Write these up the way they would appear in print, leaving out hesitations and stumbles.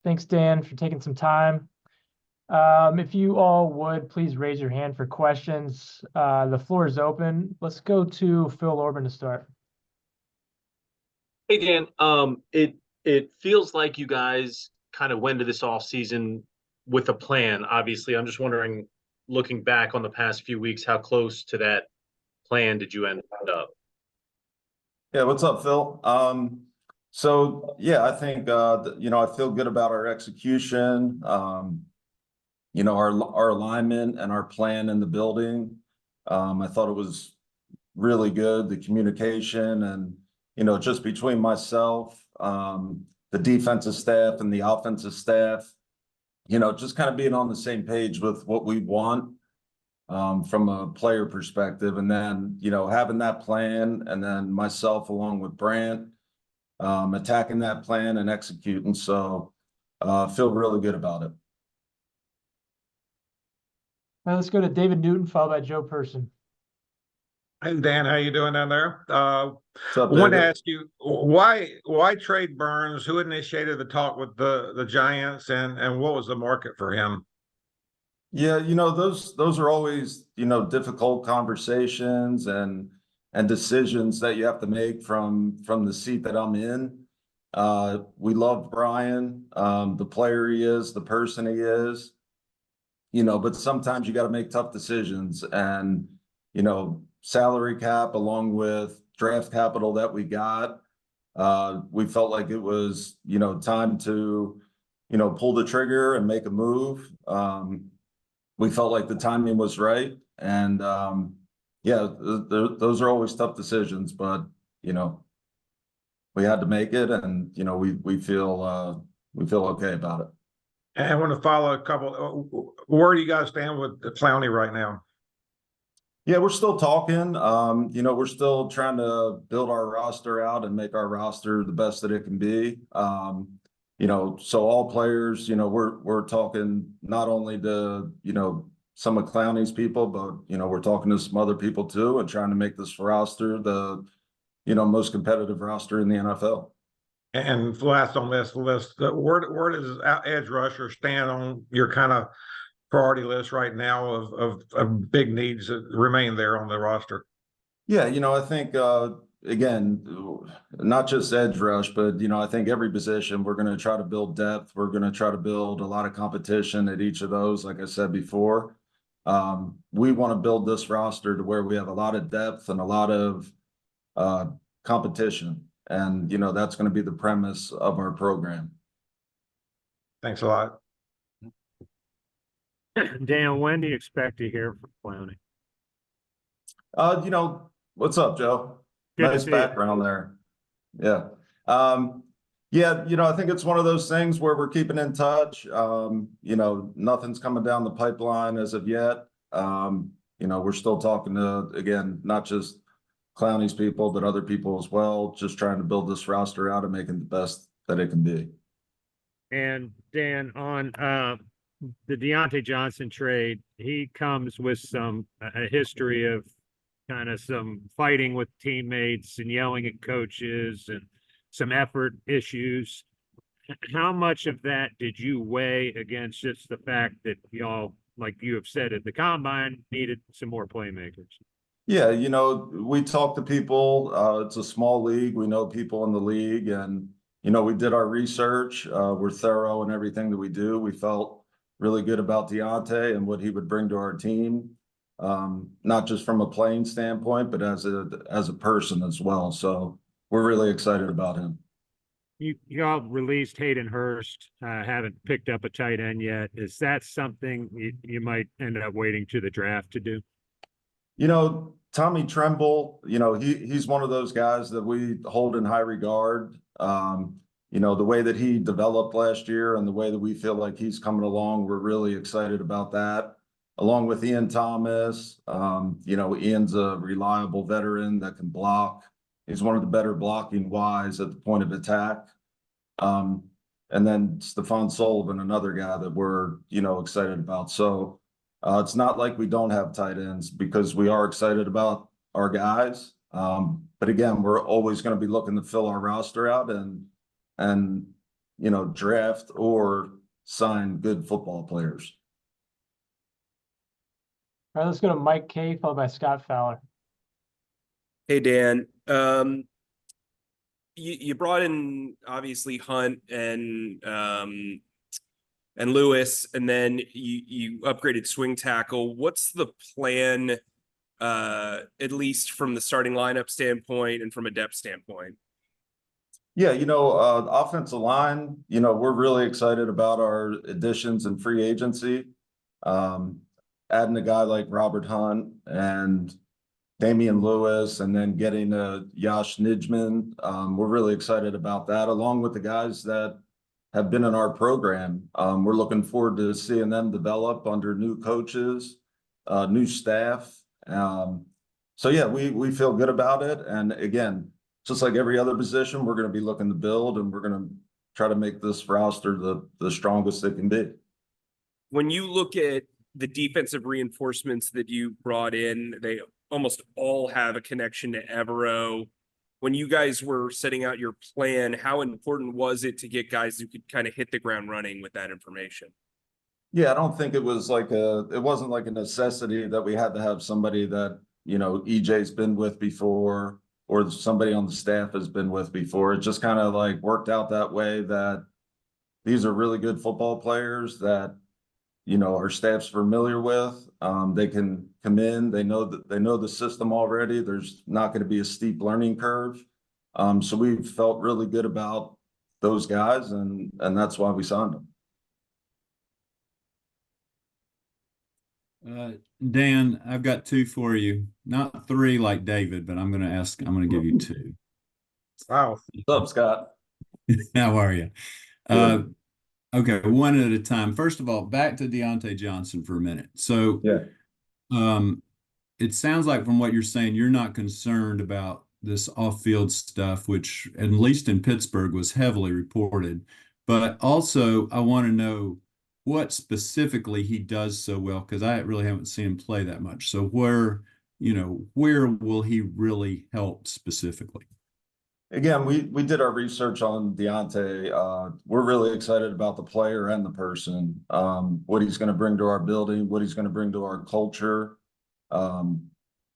Thanks, Dan, for taking some time. If you all would, please raise your hand for questions. The floor is open. Let's go to Phil Orban to start. Hey Dan, it feels like you guys kind of went to this off season with a plan. Obviously, I'm just wondering, looking back on the past few weeks, how close to that plan did you end up? Yeah, what's up, Phil? So yeah, I think I feel good about our execution. Our alignment and our plan in the building. I thought it was really good, the communication and just between myself, the defensive staff and the offensive staff, just kind of being on the same page with what we want from a player perspective. And then, having that plan and then myself along with Brant attacking that plan and executing. So feel really good about it. Now let's go to David Newton, followed by Joe Person. Hey Dan, how you doing down there? What's up, I wanted to David? ask you why trade Burns? Who initiated the talk with the Giants, and what was the market for him? Yeah, those are always, difficult conversations and decisions that you have to make from the seat that I'm in. We love Brian, the player he is, the person he is, but sometimes you got to make tough decisions and, salary cap along with draft capital that we got. We felt like it was, time to, pull the trigger and make a move. We felt like the timing was right. And those are always tough decisions, but, we had to make it and, we feel okay about it. And I want to follow a couple. Where do you guys stand with Clowney right now? Yeah, we're still talking. We're still trying to build our roster out and make our roster the best that it can be. So all players, we're talking not only to, some of Clowney's people, but, we're talking to some other people too and trying to make this roster the, most competitive roster in the NFL. And last on this list, where does edge rusher stand on your kind of priority list right now of big needs that remain there on the roster? Yeah, I think again, not just edge rush, but I think every position we're going to try to build depth. We're going to try to build a lot of competition at each of those. Like I said before, we want to build this roster to where we have a lot of depth and a lot of competition, and that's going to be the premise of our program. Thanks a lot. Dan, when do you expect to hear from Clowney? What's up, Joe? Good Nice background there. Yeah. I think it's one of those things where we're keeping in touch. Nothing's coming down the pipeline as of yet. We're still talking to, again, not just Clowney's people, but other people as well, just trying to build this roster out and making the best that it can be. And Dan, on the Deontay Johnson trade, he comes with a history of kind of some fighting with teammates and yelling at coaches and some effort issues. How much of that did you weigh against just the fact that y'all, like you have said at the combine, needed some more playmakers? Yeah, we talk to people. It's a small league. We know people in the league, and we did our research. We're thorough in everything that we do. We felt really good about Deontay and what he would bring to our team, not just from a playing standpoint, but as a person as well. So we're really excited about him. Y'all released Hayden Hurst, haven't picked up a tight end yet. Is that something you might end up waiting to the draft to do? Tommy Tremble, he's one of those guys that we hold in high regard. The way that he developed last year and the way that we feel like he's coming along, we're really excited about that. Along with Ian Thomas, Ian's a reliable veteran that can block. He's one of the better blocking wise at the point of attack. And then Stephon Sullivan, another guy that we're, excited about. So it's not like we don't have tight ends because we are excited about our guys. But again, we're always going to be looking to fill our roster out and draft or sign good football players. All right, let's go to Mike K, followed by Scott Fowler. Hey, Dan. You brought in obviously Hunt and Lewis, and then you upgraded swing tackle. What's the plan, at least from the starting lineup standpoint and from a depth standpoint? Yeah, offensive line, we're really excited about our additions and free agency. Adding a guy like Robert Hunt and Damian Lewis, and then getting Yash Nijman. We're really excited about that, along with the guys that have been in our program. We're looking forward to seeing them develop under new coaches, new staff. So yeah, we feel good about it. And again, just like every other position, we're going to be looking to build, and we're going to try to make this roster the strongest it can be. When you look at the defensive reinforcements that you brought in, they almost all have a connection to Evero. When you guys were setting out your plan, how important was it to get guys who could kind of hit the ground running with that information? Yeah, I don't think it wasn't like a necessity that we had to have somebody that, EJ's been with before, or somebody on the staff has been with before. It just kind of like worked out that way, that these are really good football players that, our staff's familiar with. They can come in, they know the system already. There's not going to be a steep learning curve. So we felt really good about those guys, and that's why we signed them. Dan, I've got two for you. Not three like David, but I'm going to give you two. Wow. What's up, Scott? How are you? Okay, one at a time. First of all, back to Diontae Johnson for a minute. So, it sounds like from what you're saying, you're not concerned about this off-field stuff, which at least in Pittsburgh was heavily reported. But also, I want to know what specifically he does so well, because I really haven't seen him play that much. So where will he really help specifically? Again, we did our research on Diontae. We're really excited about the player and the person, what he's going to bring to our building, what he's going to bring to our culture. And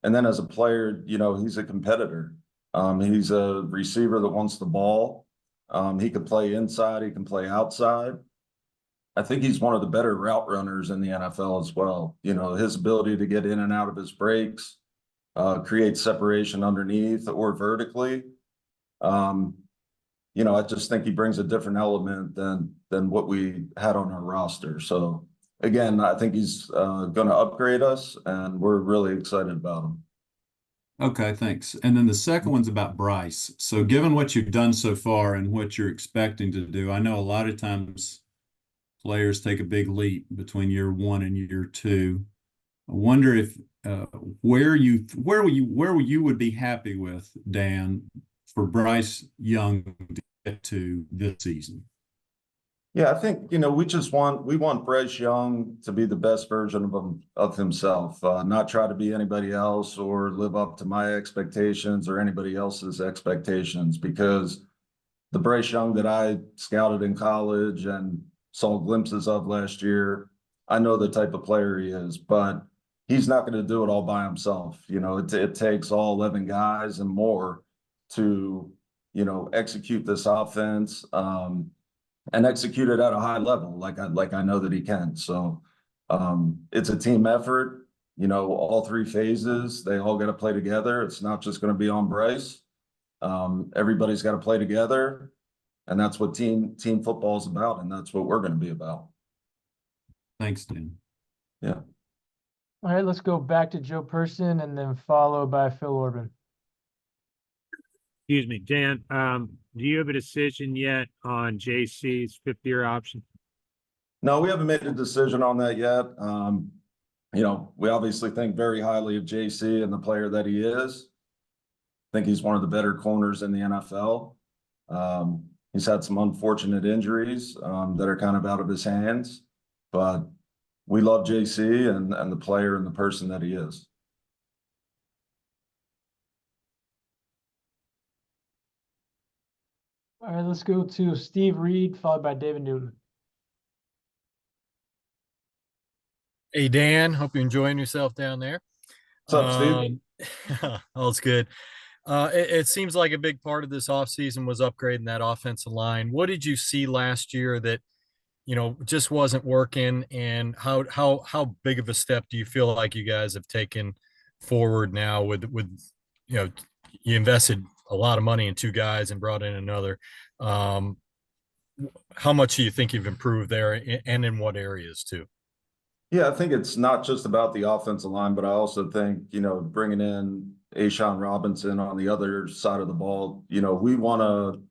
then as a player, he's a competitor. He's a receiver that wants the ball. He can play inside, he can play outside. I think he's one of the better route runners in the NFL as well. His ability to get in and out of his breaks, create separation underneath or vertically. I just think he brings a different element than what we had on our roster. So again, I think he's going to upgrade us, and we're really excited about him. Okay, thanks. And then the second one's about Bryce. So given what you've done so far and what you're expecting to do, I know a lot of times players take a big leap between year one and year two. I wonder if where you would be happy with, Dan, for Bryce Young to get to this season. Yeah, I think, we want Bryce Young to be the best version of himself, not try to be anybody else or live up to my expectations or anybody else's expectations, because the Bryce Young that I scouted in college and saw glimpses of last year, I know the type of player he is, but he's not going to do it all by himself. It takes all 11 guys and more to, execute this offense, and execute it at a high level, like I know that he can. So it's a team effort. All three phases, they all got to play together. It's not just going to be on Bryce. Everybody's got to play together, and that's what team football is about, and that's what we're going to be about. Thanks, Dan. Yeah. All right, let's go back to Joe Person and then followed by Phil Orban. Excuse me, Dan, do you have a decision yet on JC's 5th-year option? No, we haven't made a decision on that yet. We obviously think very highly of JC and the player that he is. I think he's one of the better corners in the NFL. He's had some unfortunate injuries that are kind of out of his hands, but we love JC and the player and the person that he is. All right, let's go to Steve Reed, followed by David Newton. Hey, Dan, hope you're enjoying yourself down there. What's up, Steve? All's good. It seems like a big part of this offseason was upgrading that offensive line. What did you see last year that, just wasn't working? And how big of a step do you feel like you guys have taken forward now with, you invested a lot of money in two guys and brought in another. How much do you think you've improved there, and in what areas too? Yeah, I think it's not just about the offensive line, but I also think, bringing in Ashawn Robinson on the other side of the ball, we want to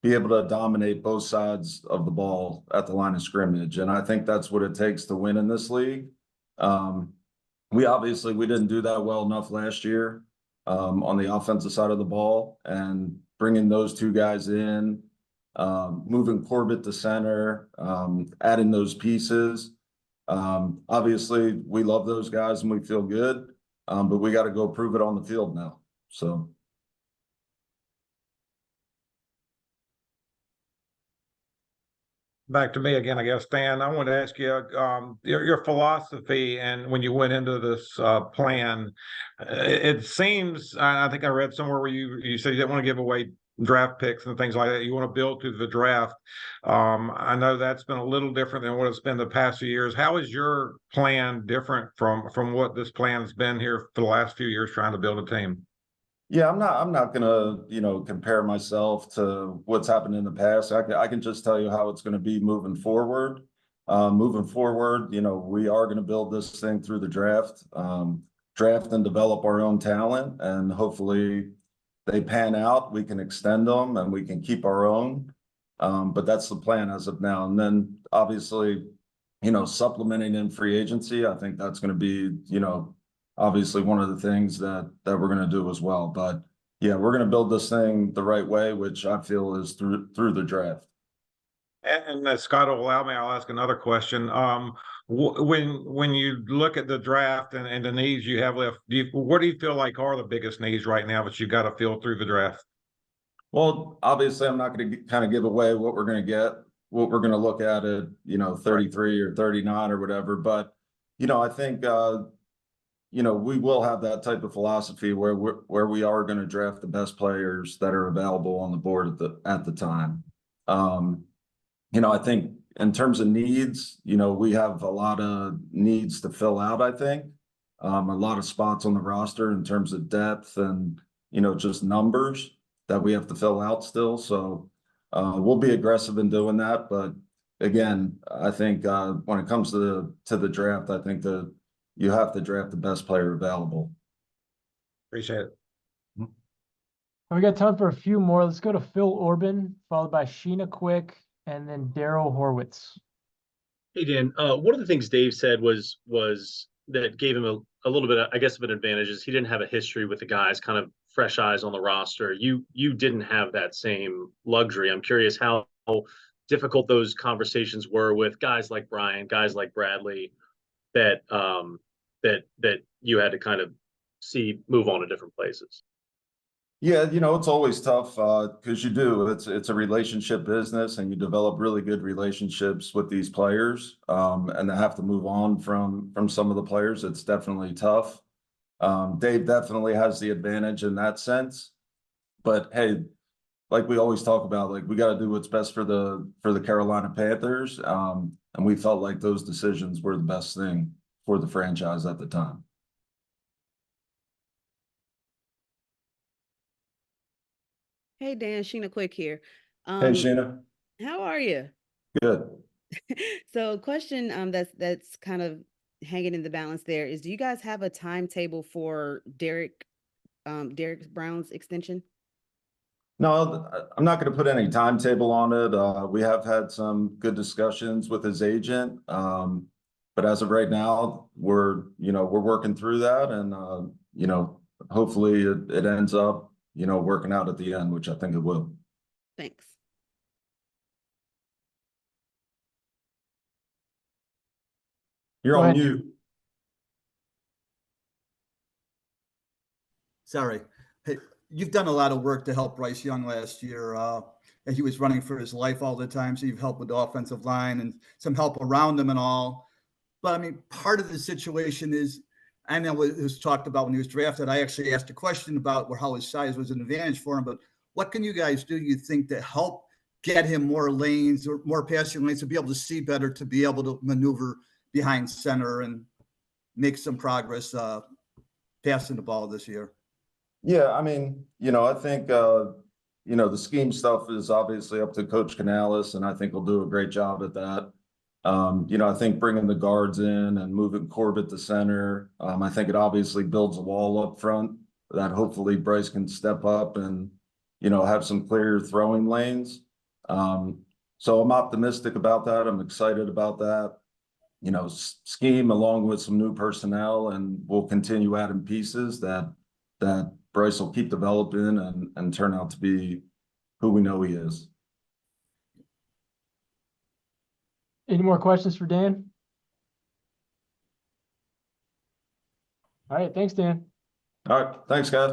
be able to dominate both sides of the ball at the line of scrimmage. And I think that's what it takes to win in this league. We didn't do that well enough last year on the offensive side of the ball, and bringing those two guys in, moving Corbett to center, adding those pieces. Obviously we love those guys and we feel good, but we got to go prove it on the field now. So. Back to me again, I guess, Dan. I want to ask you your philosophy, and when you went into this plan, it seems, I think I read somewhere where you said you didn't want to give away draft picks and things like that. You want to build through the draft. I know that's been a little different than what it's been the past few years. How is your plan different from what this plan's been here for the last few years trying to build a team? Yeah, I'm not gonna, compare myself to what's happened in the past. I can just tell you how it's gonna be moving forward. Moving forward, we are gonna build this thing through the draft, draft and develop our own talent, and hopefully they pan out. We can extend them and we can keep our own. But that's the plan as of now. And then obviously, supplementing in free agency, I think that's gonna be, obviously one of the things that we're going to do as well. But yeah, we're going to build this thing the right way, which I feel is through the draft. And Scott will allow me, I'll ask another question. When you look at the draft and the needs you have left, what do you feel like are the biggest needs right now that you got to fill through the draft? Well, obviously I'm not going to kind of give away what we're going to get, what we're going to look at 33 or 39 or whatever. But, I think, we will have that type of philosophy where we are going to draft the best players that are available on the board at the time. I think in terms of needs, we have a lot of needs to fill out. I think a lot of spots on the roster in terms of depth and just numbers that we have to fill out still. So we'll be aggressive in doing that. But again, I think when it comes to the draft, I think that you have to draft the best player available. Appreciate it. We got time for a few more. Let's go to Phil Orban, followed by Sheena Quick, and then Daryl Horwitz. Hey, Dan, one of the things Dave said was that gave him a little bit, I guess, of an advantage is he didn't have a history with the guys, kind of fresh eyes on the roster. You didn't have that same luxury. I'm curious how difficult those conversations were with guys like Brian, guys like Bradley, that you had to kind of see move on to different places. Yeah, it's always tough because it's a relationship business, and you develop really good relationships with these players, and to have to move on from some of the players, it's definitely tough. Dave definitely has the advantage in that sense, but hey, like we always talk about, like we got to do what's best for the Carolina Panthers, and we felt like those decisions were the best thing for the franchise at the time. Hey Dan, Sheena Quick here. Hey Sheena. How are you? Good. So question that's kind of hanging in the balance there is, do you guys have a timetable for Derek Brown's extension? No, I'm not going to put any timetable on it. We have had some good discussions with his agent, but as of right now, we're working through that, and hopefully it ends up working out at the end, which I think it will. Thanks. You're on mute. Sorry. Hey, you've done a lot of work to help Bryce Young last year. he was running for his life all the time. So you've helped with the offensive line and some help around him and all. But I mean, part of the situation is, I know it was talked about when he was drafted. I actually asked a question about how his size was an advantage for him, but what can you guys do, you think, to help get him more lanes or more passing lanes to be able to see better, to be able to maneuver behind center and make some progress passing the ball this year? Yeah, I mean, I think, the scheme stuff is obviously up to Coach Canales, and I think he'll do a great job at that. I think bringing the guards in and moving Corbett to center, I think it obviously builds a wall up front that hopefully Bryce can step up and, have some clear throwing lanes. So I'm optimistic about that. I'm excited about that. Scheme along with some new personnel, and we'll continue adding pieces that Bryce will keep developing and turn out to be who we know he is. Any more questions for Dan? All right, thanks, Dan. All right, thanks, guys.